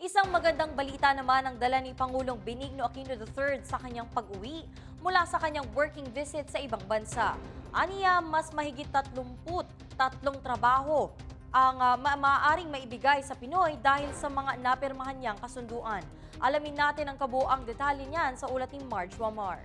Isang magandang balita naman ang dala ni Pangulong Benigno Aquino III sa kanyang pag-uwi mula sa kanyang working visit sa ibang bansa. Aniya, mas mahigit 33 trabaho ang maaaring maibigay sa Pinoy dahil sa mga napirmahan niyang kasunduan. Alamin natin ang kabuoang detalye niyan sa ulat ni Marge Wamar.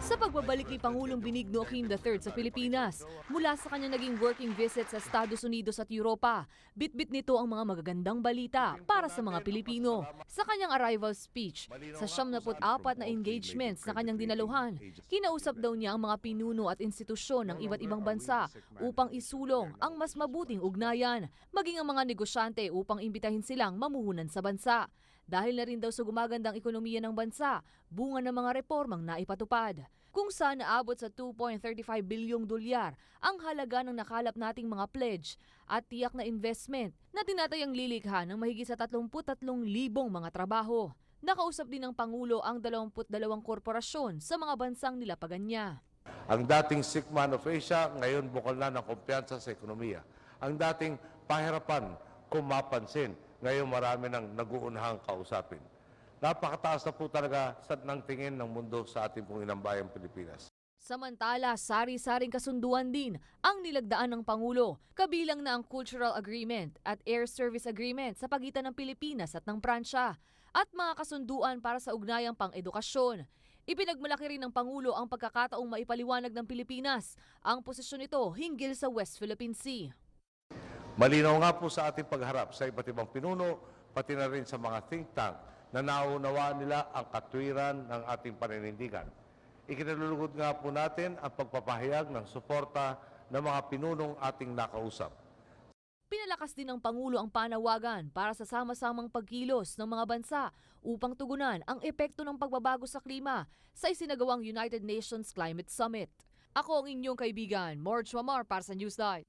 Sa pagbabalik ni Pangulong Benigno Aquino III sa Pilipinas, mula sa kanyang naging working visit sa Estados Unidos at Europa, bitbit nito ang mga magagandang balita para sa mga Pilipino. Sa kanyang arrival speech, sa 74 na engagements na kanyang dinaluhan, kinausap daw niya ang mga pinuno at institusyon ng iba't ibang bansa upang isulong ang mas mabuting ugnayan, maging ang mga negosyante upang imbitahin silang mamuhunan sa bansa. Dahil na rin daw sa gumagandang ekonomiya ng bansa, bunga ng mga reformang naipatupad. Kung saan naabot sa 2.35 bilyong dolyar ang halaga ng nakalap nating mga pledge at tiyak na investment na tinatayang lilikha ng mahigit sa 33,000 mga trabaho. Nakausap din ng Pangulo ang 22 korporasyon sa mga bansang nilapagan niya. Ang dating sick man of Asia, ngayon bukal na ng kumpiyansa sa ekonomiya. Ang dating pahirapan, kumapansin, ngayon marami nang nag-uunahang kausapin. Napakataas na po talaga ng tingin ng mundo sa ating pong inambayang Pilipinas. Samantala, sari-saring kasunduan din ang nilagdaan ng Pangulo, kabilang na ang Cultural Agreement at Air Service Agreement sa pagitan ng Pilipinas at ng Pransya, at mga kasunduan para sa ugnayang pang-edukasyon. Ipinagmalaki rin ng Pangulo ang pagkakataong maipaliwanag ng Pilipinas ang posisyon nito hinggil sa West Philippine Sea. Malinaw nga po sa ating pagharap sa iba't ibang pinuno, pati na rin sa mga think tank na naunawaan nila ang katwiran ng ating paninindigan. Ikinalulugod nga po natin ang pagpapahayag ng suporta ng mga pinunong ating nakausap. Pinalakas din ng Pangulo ang panawagan para sa sama-samang pagkilos ng mga bansa upang tugunan ang epekto ng pagbabago sa klima sa isinagawang United Nations Climate Summit. Ako ang inyong kaibigan, Marge Wamar para sa Newsnight.